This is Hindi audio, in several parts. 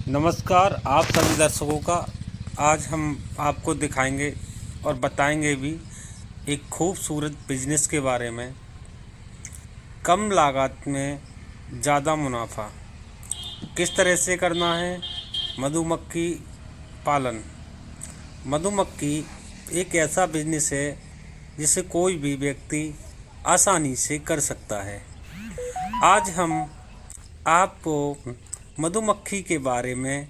नमस्कार आप सभी दर्शकों का। आज हम आपको दिखाएंगे और बताएंगे भी एक खूबसूरत बिजनेस के बारे में। कम लागत में ज़्यादा मुनाफा किस तरह से करना है। मधुमक्खी पालन। मधुमक्खी एक ऐसा बिजनेस है जिसे कोई भी व्यक्ति आसानी से कर सकता है। आज हम आपको मधुमक्खी के बारे में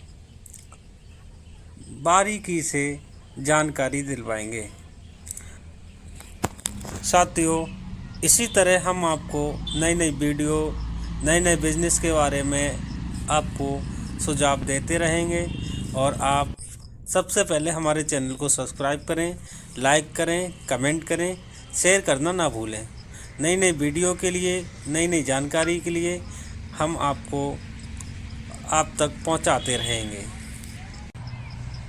बारीकी से जानकारी दिलवाएंगे। साथियों, इसी तरह हम आपको नई नई वीडियो, नए नए बिजनेस के बारे में आपको सुझाव देते रहेंगे। और आप सबसे पहले हमारे चैनल को सब्सक्राइब करें, लाइक करें, कमेंट करें, शेयर करना ना भूलें। नई नई वीडियो के लिए, नई नई जानकारी के लिए हम आपको आप तक पहुंचाते रहेंगे।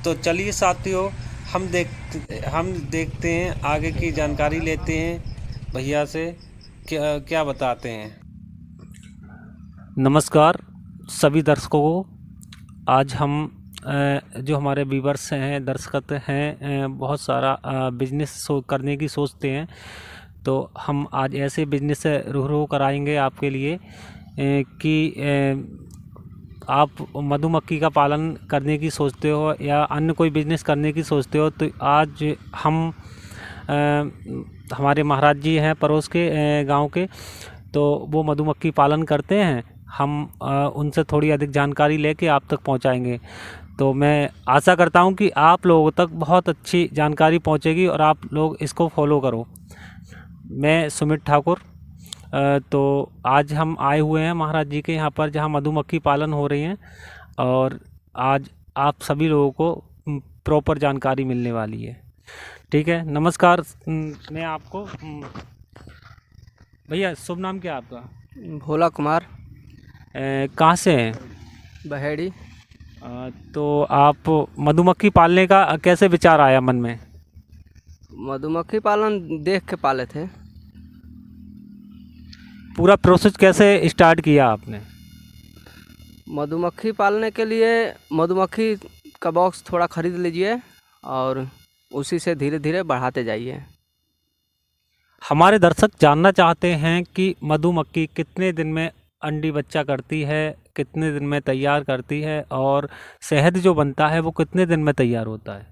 तो चलिए साथियों, हम देखते हैं, आगे की जानकारी लेते हैं भैया से। क्या क्या बताते हैं। नमस्कार सभी दर्शकों को। आज हम जो हमारे व्यूअर्स हैं, दर्शक हैं, बहुत सारा बिजनेस करने की सोचते हैं। तो हम आज ऐसे बिजनेस से रूबरू कराएंगे आपके लिए कि आप मधुमक्खी का पालन करने की सोचते हो या अन्य कोई बिजनेस करने की सोचते हो, तो आज हम हमारे महाराज जी हैं पड़ोस के गांव के, तो वो मधुमक्खी पालन करते हैं। हम उनसे थोड़ी अधिक जानकारी लेके आप तक पहुंचाएंगे। तो मैं आशा करता हूं कि आप लोगों तक बहुत अच्छी जानकारी पहुंचेगी और आप लोग इसको फॉलो करो। मैं सुमित ठाकुर। तो आज हम आए हुए हैं महाराज जी के यहाँ पर, जहाँ मधुमक्खी पालन हो रही हैं, और आज आप सभी लोगों को प्रॉपर जानकारी मिलने वाली है। ठीक है, नमस्कार। मैं आपको भैया, शुभ नाम क्या है आपका? भोला कुमार। कहाँ से हैं? बहेड़ी। तो आप मधुमक्खी पालने का कैसे विचार आया मन में? मधुमक्खी पालन देख के पाले थे। पूरा प्रोसेस कैसे स्टार्ट किया आपने? मधुमक्खी पालने के लिए मधुमक्खी का बॉक्स थोड़ा ख़रीद लीजिए और उसी से धीरे धीरे बढ़ाते जाइए। हमारे दर्शक जानना चाहते हैं कि मधुमक्खी कितने दिन में अंडी बच्चा करती है, कितने दिन में तैयार करती है, और शहद जो बनता है वो कितने दिन में तैयार होता है?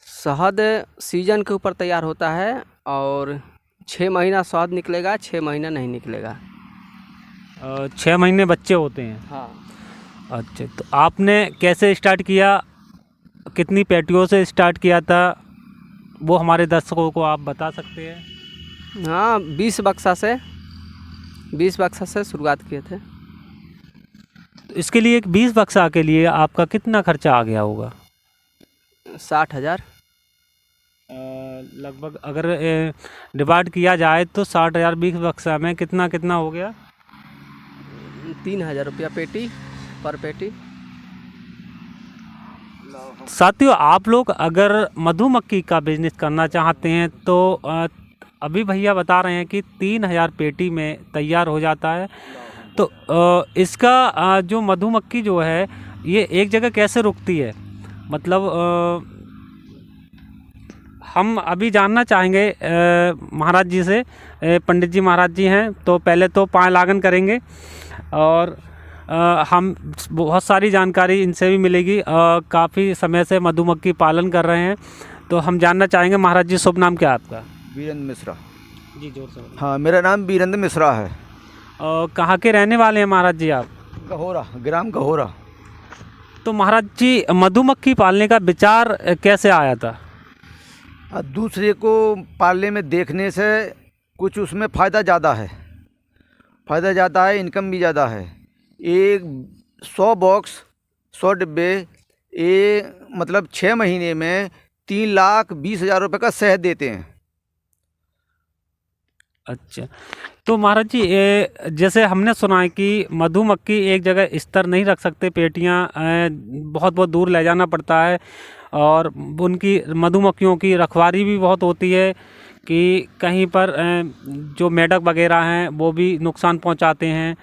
शहद सीजन के ऊपर तैयार होता है और 6 महीना शहद निकलेगा, 6 महीना नहीं निकलेगा। 6 महीने बच्चे होते हैं। हाँ। अच्छा, तो आपने कैसे स्टार्ट किया, कितनी पेटियों से स्टार्ट किया था, वो हमारे दर्शकों को आप बता सकते हैं? हाँ, 20 बक्सा से शुरुआत किए थे। तो इसके लिए, एक 20 बक्सा के लिए आपका कितना खर्चा आ गया होगा? 60,000 लगभग। अगर डिवाइड किया जाए तो 60,000 20 बक्सा में कितना कितना हो गया? 3,000 रुपया पेटी पर पेटी। साथियों, आप लोग अगर मधुमक्खी का बिजनेस करना चाहते हैं तो अभी भैया बता रहे हैं कि 3,000 पेटी में तैयार हो जाता है। तो इसका जो मधुमक्खी जो है, ये एक जगह कैसे रुकती है, मतलब हम अभी जानना चाहेंगे महाराज जी से। पंडित जी महाराज जी हैं, तो पहले तो पाँव लागन करेंगे और हम बहुत सारी जानकारी इनसे भी मिलेगी। काफ़ी समय से मधुमक्खी पालन कर रहे हैं, तो हम जानना चाहेंगे महाराज जी, शुभ नाम क्या है आपका? वीरेंद्र मिश्रा। जी, जोर से। हाँ, मेरा नाम वीरेंद्र मिश्रा है। कहाँ के रहने वाले हैं महाराज जी आप? गहोरा, ग्राम गहोरा। तो महाराज जी, मधुमक्खी पालने का विचार कैसे आया था? दूसरे को पालने में देखने से कुछ उसमें फ़ायदा ज़्यादा है, इनकम भी ज़्यादा है। एक 100 बॉक्स, 100 डिब्बे, ये मतलब 6 महीने में 3,20,000 रुपये का शहद देते हैं। अच्छा, तो महाराज जी, जैसे हमने सुना है कि मधुमक्खी एक जगह स्तर नहीं रख सकते, पेटियां बहुत बहुत दूर ले जाना पड़ता है, और उनकी मधुमक्खियों की रखवाली भी बहुत होती है कि कहीं पर जो मेढक वगैरह हैं वो भी नुकसान पहुंचाते हैं।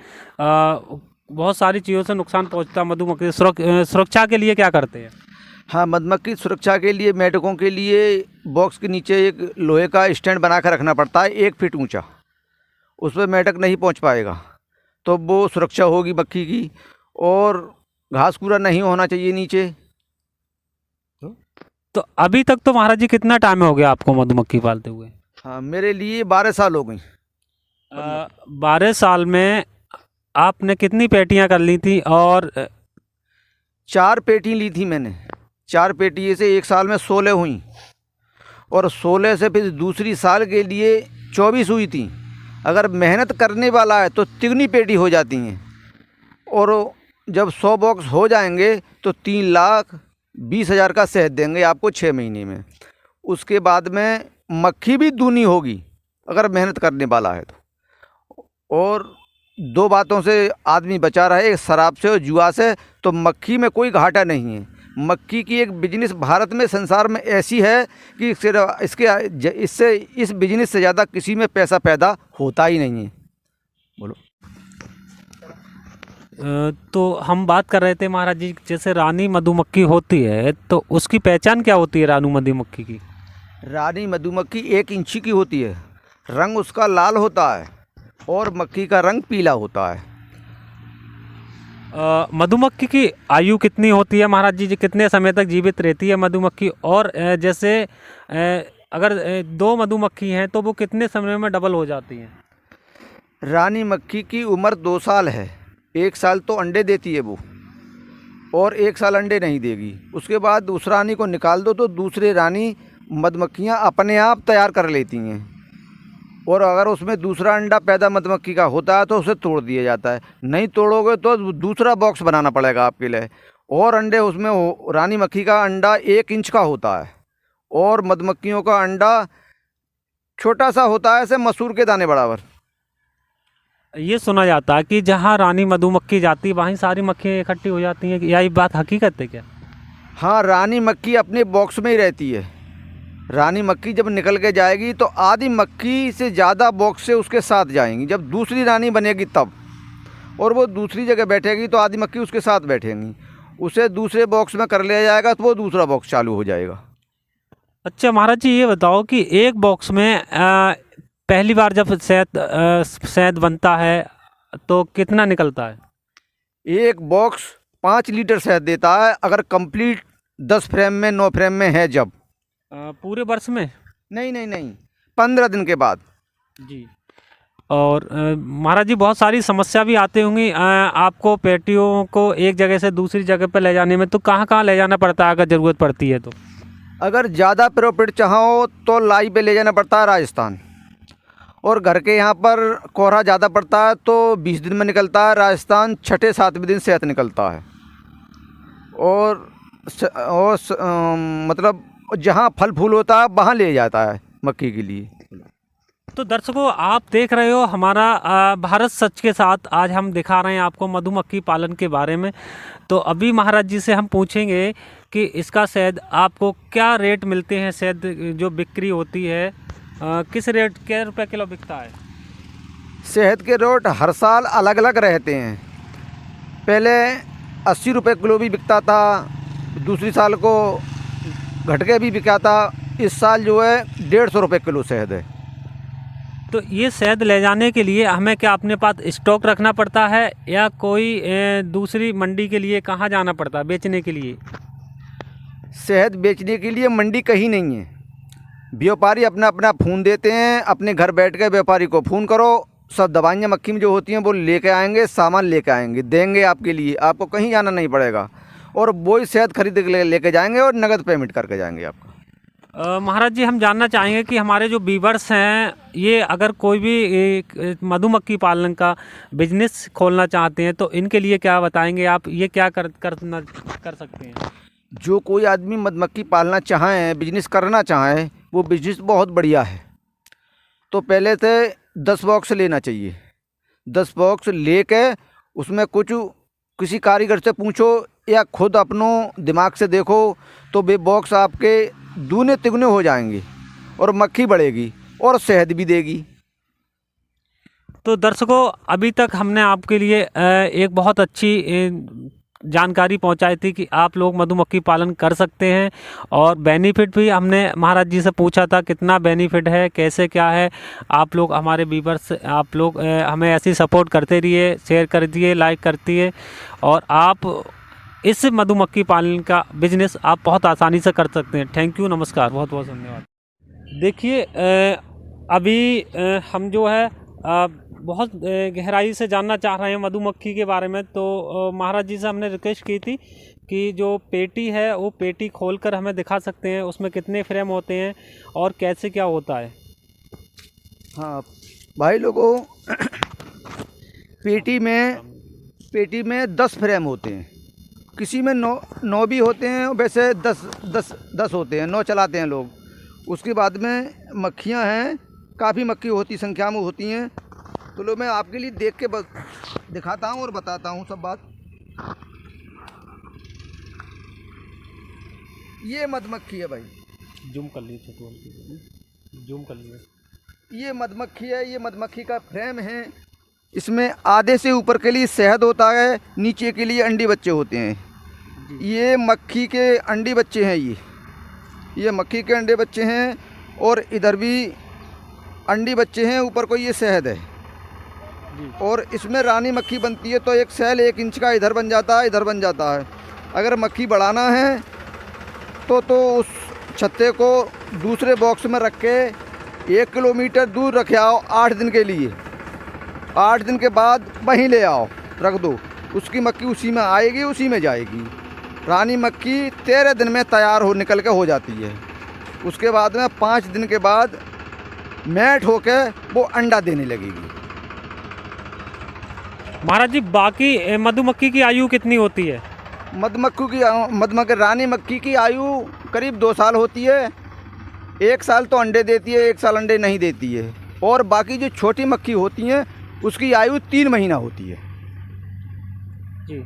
बहुत सारी चीज़ों से नुकसान पहुंचता है मधुमक्खी। सुरक्षा के लिए क्या करते हैं? हाँ, मधुमक्खी सुरक्षा के लिए मेढकों के लिए बॉक्स के नीचे एक लोहे का स्टैंड बना कर रखना पड़ता है 1 फीट ऊंचा। उस पर मेढक नहीं पहुंच पाएगा, तो वो सुरक्षा होगी मक्खी की। और घास कूड़ा नहीं होना चाहिए नीचे। तो अभी तक तो महाराज जी कितना टाइम हो गया आपको मधुमक्खी पालते हुए? हाँ, मेरे लिए 12 साल हो गई। 12 साल में आपने कितनी पेटियां कर ली थी? और 4 पेटी ली थी मैंने। 4 पेटी से एक साल में 16 हुई, और 16 से फिर दूसरी साल के लिए 24 हुई थी। अगर मेहनत करने वाला है तो तिगनी पेटी हो जाती हैं। और जब 100 बॉक्स हो जाएंगे तो 3,20,000 का शहद देंगे आपको 6 महीने में। उसके बाद में मक्खी भी दूनी होगी अगर मेहनत करने वाला है तो। और 2 बातों से आदमी बचा रहे, एक शराब से और जुआ से, तो मक्खी में कोई घाटा नहीं है। मक्खी की एक बिजनेस भारत में, संसार में ऐसी है कि इससे इस बिजनेस से ज़्यादा किसी में पैसा पैदा होता ही नहीं है। बोलो। तो हम बात कर रहे थे महाराज जी, जैसे रानी मधुमक्खी होती है तो उसकी पहचान क्या होती है रानी मधुमक्खी की? रानी मधुमक्खी 1 इंची की होती है। रंग उसका लाल होता है और मक्खी का रंग पीला होता है। मधुमक्खी की आयु कितनी होती है महाराज जी? कितने समय तक जीवित रहती है मधुमक्खी? और जैसे अगर 2 मधुमक्खी हैं तो वो कितने समय में डबल हो जाती हैं? रानी मक्खी की उम्र 2 साल है। 1 साल तो अंडे देती है वो, और 1 साल अंडे नहीं देगी। उसके बाद उस रानी को निकाल दो तो दूसरे रानी मधुमक्खियाँ अपने आप तैयार कर लेती हैं। और अगर उसमें दूसरा अंडा पैदा मधुमक्खी का होता है तो उसे तोड़ दिया जाता है। नहीं तोड़ोगे तो दूसरा बॉक्स बनाना पड़ेगा आपके लिए। और अंडे उसमें रानी मक्खी का अंडा 1 इंच का होता है, और मधुमक्खियों का अंडा छोटा सा होता है, ऐसे मसूर के दाने बराबर। ये सुना जाता है कि जहाँ रानी मधुमक्खी जाती है वहीं सारी मक्खियाँ इकट्ठी हो जाती हैं, यही बात हकीकत है क्या? हाँ, रानी मक्खी अपने बॉक्स में ही रहती है। रानी मक्खी जब निकल के जाएगी तो आधी मक्खी से ज़्यादा बॉक्स से उसके साथ जाएंगी। जब दूसरी रानी बनेगी तब, और वो दूसरी जगह बैठेगी तो आधी मक्खी उसके साथ बैठेंगी। उसे दूसरे बॉक्स में कर लिया जाएगा तो वो दूसरा बॉक्स चालू हो जाएगा। अच्छा महाराज जी, ये बताओ कि एक बॉक्स में पहली बार जब शहद बनता है तो कितना निकलता है? एक बॉक्स 5 लीटर शहद देता है अगर कंप्लीट 10 फ्रेम में 9 फ्रेम में है जब। पूरे वर्ष में? नहीं, 15 दिन के बाद। जी। और महाराज जी, बहुत सारी समस्या भी आती होंगी आपको पेटियों को एक जगह से दूसरी जगह पर ले जाने में, तो कहाँ कहाँ ले जाना पड़ता है अगर ज़रूरत पड़ती है तो? अगर ज़्यादा प्रॉफिट चाहो तो लाई पे ले जाना पड़ता है राजस्थान। और घर के यहाँ पर कोहरा ज़्यादा पड़ता है तो 20 दिन में निकलता है। राजस्थान 6-7वें दिन शहद निकलता है। और मतलब जहाँ फल फूल होता है वहाँ ले जाता है मक्खी के लिए। तो दर्शकों, आप देख रहे हो हमारा भारत सच के साथ। आज हम दिखा रहे हैं आपको मधुमक्खी पालन के बारे में। तो अभी महाराज जी से हम पूछेंगे कि इसका शहद आपको क्या रेट मिलते हैं, शहद जो बिक्री होती है किस रेट, क्या रुपये किलो बिकता है? शहद के रेट हर साल अलग अलग रहते हैं। पहले 80 रुपये किलो भी बिकता था, दूसरी साल को घट के भी बिका था। इस साल जो है 150 रुपये किलो शहद है। तो ये शहद ले जाने के लिए हमें क्या अपने पास स्टॉक रखना पड़ता है, या कोई दूसरी मंडी के लिए कहाँ जाना पड़ता है बेचने के लिए? शहद बेचने के लिए मंडी कहीं नहीं है। व्यापारी अपना अपना फ़ोन देते हैं। अपने घर बैठ के व्यापारी को फ़ोन करो, सब दवाइयाँ मक्खी में जो होती हैं वो लेके आएंगे, सामान लेके आएंगे, देंगे आपके लिए। आपको कहीं जाना नहीं पड़ेगा, और वही शहद खरीद के लेके जाएंगे और नगद पेमेंट करके जाएंगे आपका। महाराज जी, हम जानना चाहेंगे कि हमारे जो व्यूवर्स हैं, ये अगर कोई भी मधुमक्खी पालन का बिजनेस खोलना चाहते हैं तो इनके लिए क्या बताएंगे आप? ये क्या कर सकते हैं? जो कोई आदमी मधुमक्खी पालना चाहें, बिजनेस करना चाहें, वो बिजनेस बहुत बढ़िया है। तो पहले से 10 बॉक्स लेना चाहिए। 10 बॉक्स लेके उसमें कुछ किसी कारीगर से पूछो या खुद अपनों दिमाग से देखो तो वे बॉक्स आपके दूने तिगुने हो जाएंगे, और मक्खी बढ़ेगी और शहद भी देगी। तो दर्शकों, अभी तक हमने आपके लिए एक बहुत अच्छी जानकारी पहुंचाई थी कि आप लोग मधुमक्खी पालन कर सकते हैं, और बेनिफिट भी हमने महाराज जी से पूछा था कितना बेनिफिट है, कैसे क्या है। आप लोग हमारे व्यूवर्स, आप लोग हमें ऐसी सपोर्ट करते रहिए, शेयर कर दिए, लाइक करती और आप इस मधुमक्खी पालन का बिजनेस आप बहुत आसानी से कर सकते हैं। थैंक यू, नमस्कार, बहुत बहुत धन्यवाद। देखिए अभी हम जो है बहुत गहराई से जानना चाह रहे हैं मधुमक्खी के बारे में। तो महाराज जी से हमने रिक्वेस्ट की थी कि जो पेटी है वो पेटी खोलकर हमें दिखा सकते हैं, उसमें कितने फ्रेम होते हैं और कैसे क्या होता है। हाँ भाई लोगों, पेटी में 10 फ्रेम होते हैं, किसी में 9 भी होते हैं, वैसे 10 होते हैं, 9 चलाते हैं लोग। उसके बाद में मक्खियाँ हैं, काफ़ी मक्खी होती संख्या में होती हैं। तो लो मैं आपके लिए देख के बस दिखाता हूँ और बताता हूँ सब बात। ये मधुमक्खी है भाई, जूम कर लीजिए, जूम कर लीजिए। ये मधुमक्खी है, ये मधुमक्खी का फ्रेम है। इसमें आधे से ऊपर के लिए शहद होता है, नीचे के लिए अंडी बच्चे होते हैं। ये मक्खी के अंडी बच्चे हैं, ये मक्खी के अंडे बच्चे हैं, और इधर भी अंडी बच्चे हैं, ऊपर को ये शहद है। और इसमें रानी मक्खी बनती है, तो एक सेल 1 इंच का इधर बन जाता है, इधर बन जाता है। अगर मक्खी बढ़ाना है तो उस छत्ते को दूसरे बॉक्स में रख के 1 किलोमीटर दूर रखे आओ 8 दिन के लिए। 8 दिन के बाद वहीं ले आओ, रख दो, उसकी मक्खी उसी में आएगी, उसी में जाएगी। रानी मक्खी 13 दिन में तैयार निकल के हो जाती है। उसके बाद में 5 दिन के बाद मैट होके वो अंडा देने लगेगी। महाराज जी, बाकी मधुमक्खी की आयु कितनी होती है? मधुमक्खी रानी मक्खी की आयु करीब 2 साल होती है। 1 साल तो अंडे देती है, 1 साल अंडे नहीं देती है। और बाकी जो छोटी मक्खी होती हैं उसकी आयु 3 महीना होती है। जी,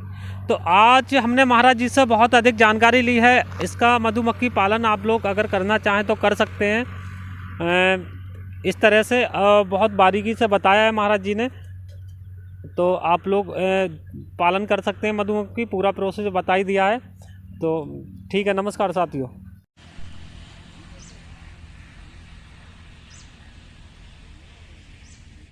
तो आज हमने महाराज जी से बहुत अधिक जानकारी ली है। इसका मधुमक्खी पालन आप लोग अगर करना चाहें तो कर सकते हैं। इस तरह से बहुत बारीकी से बताया है महाराज जी ने, तो आप लोग पालन कर सकते हैं। मधुमक्खी पूरा प्रोसेस बता ही दिया है। तो ठीक है, नमस्कार साथियों।